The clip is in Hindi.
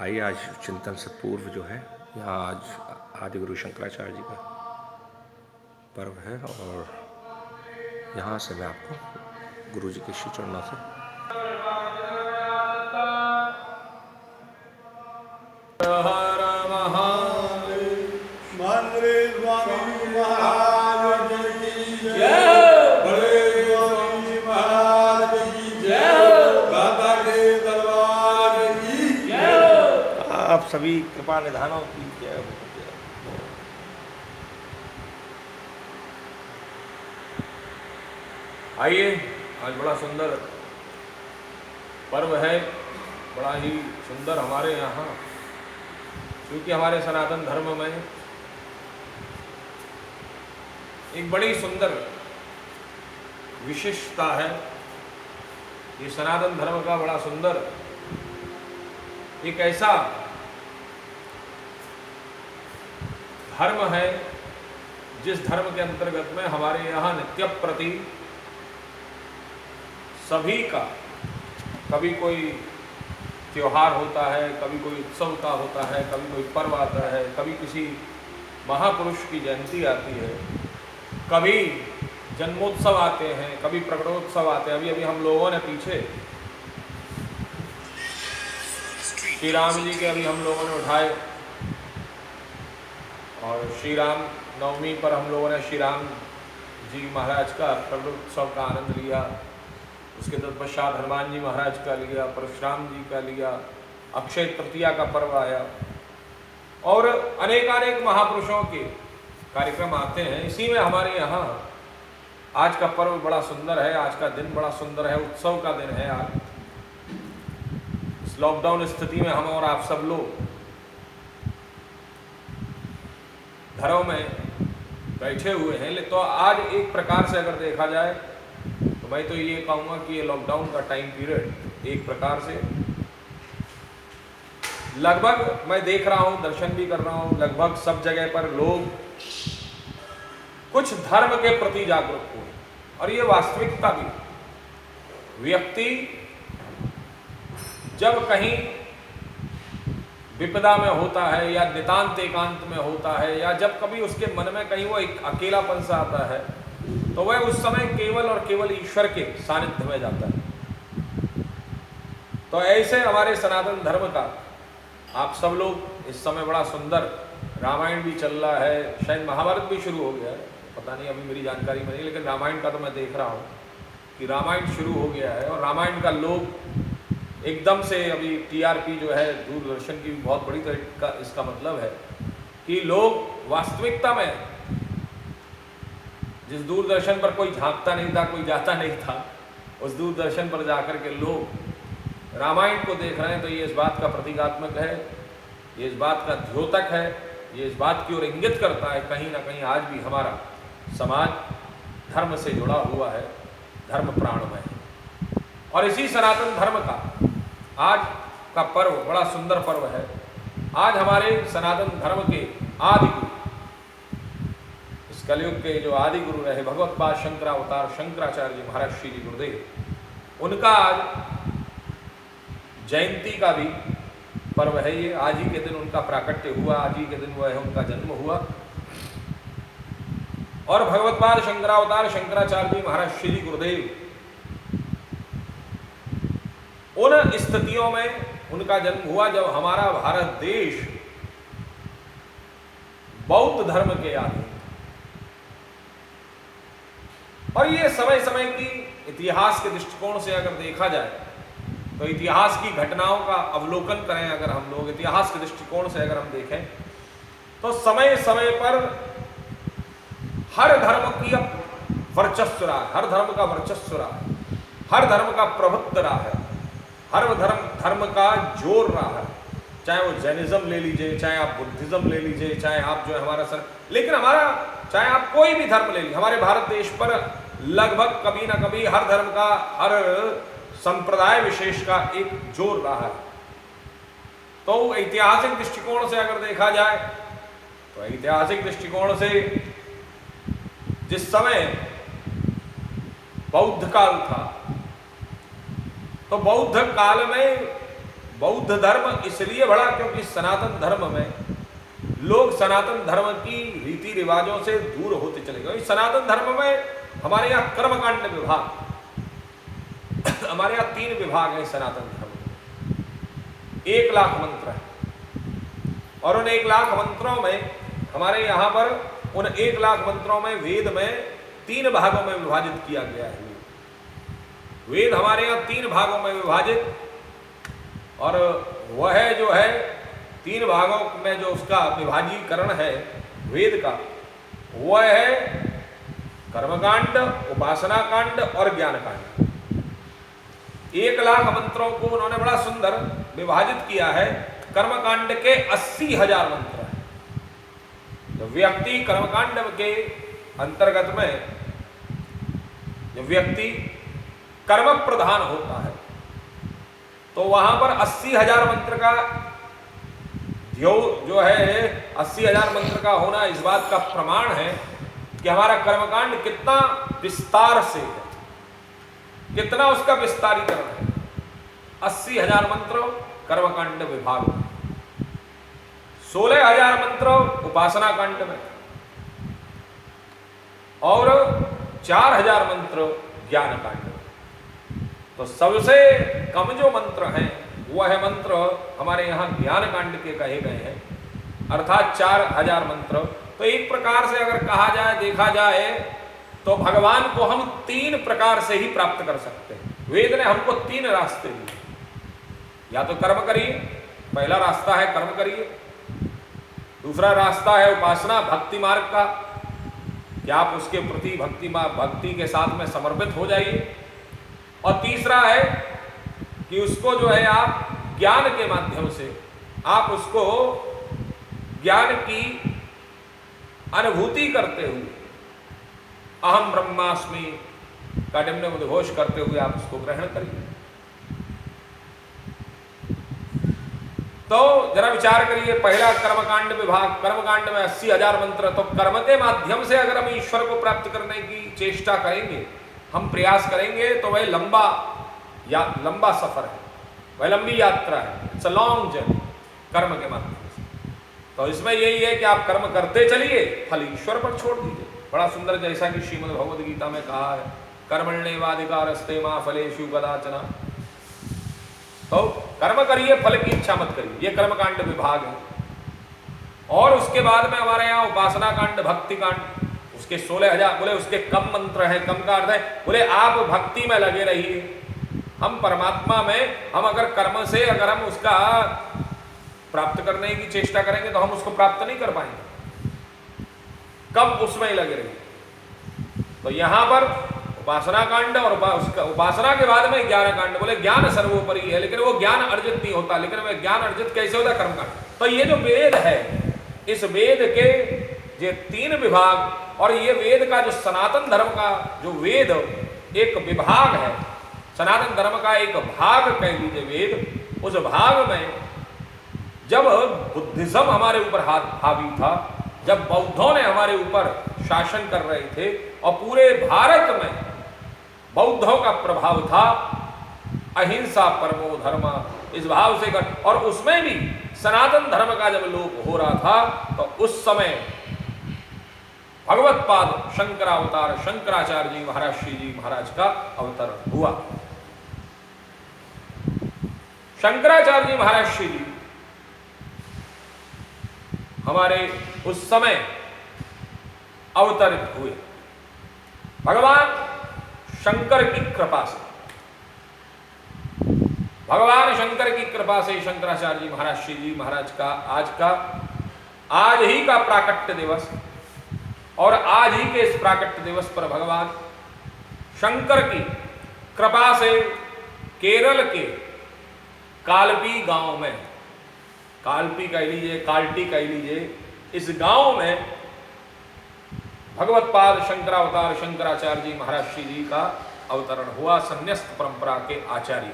आइए आज चिंतन से पूर्व जो है यहाँ आज आदि गुरु शंकराचार्य जी का पर्व है और यहाँ से मैं आपको गुरु जी के श्री चरणों से आप सभी कृपा निधानों की जय हो। आइए, आज बड़ा सुंदर पर्व है, बड़ा ही सुंदर हमारे यहाँ, क्योंकि हमारे सनातन धर्म में एक बड़ी सुंदर विशिष्टता है। ये सनातन धर्म का बड़ा सुंदर एक ऐसा धर्म है जिस धर्म के अंतर्गत में हमारे यहाँ नित्य प्रति सभी का, कभी कोई त्योहार होता है, कभी कोई उत्सव का होता है, कभी कोई पर्व आता है, कभी किसी महापुरुष की जयंती आती है, कभी जन्मोत्सव आते हैं, कभी प्रकटोत्सव आते हैं। अभी अभी हम लोगों ने पीछे श्री राम जी के अभी हम लोगों ने उठाए और श्री राम नवमी पर हम लोगों ने श्री राम जी महाराज का प्रकटोत्सव का आनंद लिया। उसके तत्पश्चात हनुमान जी महाराज का लिया, परशुराम जी का लिया, अक्षय तृतीया का पर्व आया और अनेकानेक महापुरुषों के कार्यक्रम आते हैं। इसी में हमारे यहाँ आज का पर्व बड़ा सुंदर है, आज का दिन बड़ा सुंदर है, उत्सव का दिन है। आज इस लॉकडाउन स्थिति में हम और आप सब लोग घरों में बैठे हुए हैं, तो आज एक प्रकार से अगर देखा जाए तो मैं तो ये कहूँगा कि ये लॉकडाउन का टाइम पीरियड एक प्रकार से लगभग मैं देख रहा हूँ, दर्शन भी कर रहा हूँ, लगभग सब जगह पर लोग कुछ धर्म के प्रति जागरूक हुए और ये वास्तविकता भी। व्यक्ति जब कहीं विपदा में होता है या नितांत एकांत में होता है या जब कभी उसके मन में कहीं वो एक अकेलापन सा आता है तो वह उस समय केवल और केवल ईश्वर के सानिध्य में जाता है। तो ऐसे हमारे सनातन धर्म का आप सब लोग इस समय बड़ा सुंदर रामायण भी चल रहा है, शायद महाभारत भी शुरू हो गया है, पता नहीं अभी मेरी जानकारी में नहीं, लेकिन रामायण का तो मैं देख रहा हूँ कि रामायण शुरू हो गया है और रामायण का लोग एकदम से अभी टीआरपी जो है दूरदर्शन की बहुत बड़ी तरह का इसका मतलब है कि लोग वास्तविकता में जिस दूरदर्शन पर कोई झांकता नहीं था, कोई जाता नहीं था, उस दूरदर्शन पर जाकर के लोग रामायण को देख रहे हैं। तो ये इस बात का प्रतीकात्मक है, ये इस बात का द्योतक है, ये इस बात की ओर इंगित करता है कहीं ना कहीं आज भी हमारा समाज धर्म से जुड़ा हुआ है, धर्म प्राणमय है। और इसी सनातन धर्म का आज का पर्व बड़ा सुंदर पर्व है। आज हमारे सनातन धर्म के आदि गुरु, इस कलयुग के जो आदि गुरु रहे भगवत्पाद शंकरावतार शंकराचार्य जी महाराज श्री जी गुरुदेव, उनका आज जयंती का भी पर्व है। ये आज ही के दिन उनका प्राकट्य हुआ, आज ही के दिन वह उनका जन्म हुआ और भगवत्पाद शंकरावतार शंकराचार्य जी महाराज श्री जी गुरुदेव उन स्थितियों में उनका जन्म हुआ जब हमारा भारत देश बौद्ध धर्म के अधीन था। और ये समय समय की इतिहास के दृष्टिकोण से अगर देखा जाए तो इतिहास की घटनाओं का अवलोकन करें, अगर हम लोग इतिहास के दृष्टिकोण से अगर हम देखें तो समय समय पर हर धर्म की वर्चस्व रहा है, हर धर्म का वर्चस्व रहा है, हर धर्म का प्रभुत्व रहा है, हर धर्म का जोर रहा है। चाहे वो जैनिज्म ले लीजिए, चाहे आप बुद्धिज्म ले लीजिए, चाहे आप जो है हमारा लेकिन हमारा चाहे आप कोई भी धर्म ले लीजिए, हमारे भारत देश पर लगभग कभी ना कभी हर धर्म का, हर संप्रदाय विशेष का एक जोर रहा है। तो ऐतिहासिक दृष्टिकोण से अगर देखा जाए तो ऐतिहासिक दृष्टिकोण से जिस समय बौद्ध काल था तो बौद्ध काल में बौद्ध धर्म इसलिए बढ़ा क्योंकि सनातन धर्म में लोग सनातन धर्म की रीति रिवाजों से दूर होते चले गए। सनातन धर्म में हमारे यहाँ कर्मकांड विभाग, हमारे यहाँ 3 विभाग हैं सनातन धर्म में। 1 लाख मंत्र है और उन 1 लाख मंत्रों में हमारे यहाँ पर उन 1 लाख मंत्रों में वेद में 3 भागों में विभाजित किया गया है। वेद हमारे यहाँ 3 भागों में विभाजित, और वह जो है 3 भागों में जो उसका विभाजीकरण है वेद का, वह है कर्मकांड, उपासना कांड और ज्ञान कांड। 1 लाख मंत्रों को उन्होंने बड़ा सुंदर विभाजित किया है। कर्मकांड के 80,000 मंत्र हैं। जब व्यक्ति कर्मकांड के अंतर्गत में जब व्यक्ति कर्म प्रधान होता है तो वहां पर 80,000 मंत्र का जो है 80,000 मंत्र का होना इस बात का प्रमाण है कि हमारा कर्मकांड कितना विस्तार से है, कितना उसका विस्तारीकरण है। 80,000 मंत्र कर्मकांड विभाग में, 16,000 मंत्र उपासना कांड में और 4,000 मंत्र ज्ञान कांड में। तो सबसे कम जो मंत्र हैं वह मंत्र हमारे यहाँ ज्ञान कांड के कहे गए हैं, अर्थात 4,000 मंत्र। तो एक प्रकार से अगर कहा जाए, देखा जाए तो भगवान को हम 3 प्रकार से ही प्राप्त कर सकते हैं। वेद ने हमको 3 रास्ते दिए। या तो कर्म करिए, पहला रास्ता है कर्म करिए। दूसरा रास्ता है उपासना भक्ति मार्ग का, कि आप उसके प्रति भक्ति के साथ में समर्पित हो जाइए। और तीसरा है कि उसको जो है आप ज्ञान के माध्यम से आप उसको ज्ञान की अनुभूति करते हुए, अहम ब्रह्मास्मि काटिम्न उद्घोष करते हुए आप उसको ग्रहण करिए। तो जरा विचार करिए, पहला कर्मकांड विभाग, कर्मकांड में 80,000 मंत्र। तो कर्म के माध्यम से अगर हम ईश्वर को प्राप्त करने की चेष्टा करेंगे, हम प्रयास करेंगे, तो वह लंबा सफर है, वह लंबी यात्रा है। इट्स अ लॉन्ग जर्नी कर्म के माध्यम से। तो इसमें यही है कि आप कर्म करते चलिए, फल ईश्वर पर छोड़ दीजिए। बड़ा सुंदर, जैसा कि श्रीमद् भगवद गीता में कहा है, कर्मण्येवाधिकारस्ते मा फलेषु कदाचन। तो कर्म करिए, फल की इच्छा मत करिए। ये कर्मकांड विभाग है। और उसके बाद में हमारे यहाँ उपासना कांड, भक्ति कांड, उसके 16,000 बोले उसके कम मंत्र हैं। कम का अर्थ है बोले आप भक्ति में लगे रहिए। हम परमात्मा में, हम अगर कर्म से अगर हम उसका प्राप्त करने की चेष्टा करेंगे तो हम उसको प्राप्त नहीं कर पाएंगे। कब उसमें ही लगे रहिए। तो यहां पर उपासना कांड और उपासना के बाद में ज्ञान कांड। बोले ज्ञान सर्वोपरि है, लेकिन वो ज्ञान अर्जित नहीं होता। लेकिन वह ज्ञान अर्जित कैसे होता? कर्मकांड। तो ये जो वेद है, इस वेद के ये 3 विभाग, और ये वेद का जो सनातन धर्म का जो वेद एक विभाग है, सनातन धर्म का एक भाग कह लीजिए वेद, उस भाग में जब बुद्धिज्म हमारे ऊपर हावी था, जब बौद्धों ने हमारे ऊपर शासन कर रहे थे और पूरे भारत में बौद्धों का प्रभाव था, अहिंसा परमो धर्म, इस भाव से और उसमें भी सनातन धर्म का जब लोप हो रहा था, तो उस समय भगवत्पाद शंकरावतार शंकराचार्य जी महाराज श्री जी महाराज का अवतरण हुआ। शंकराचार्य जी महाराज श्री जी हमारे उस समय अवतरित हुए भगवान शंकर की कृपा से। भगवान शंकर की कृपा से शंकराचार्य जी महाराज श्री जी महाराज का आज ही का प्राकट्य दिवस, और आज ही के इस प्राकट्य दिवस पर भगवान शंकर की कृपा से केरल के कालपी गांव में, कालपी कह लीजिए, काल्टी कह लीजिए, इस गांव में भगवत्पाद शंकरावतार शंकराचार्य जी महाराज श्री जी का अवतरण हुआ, संन्यस्त परंपरा के आचार्य।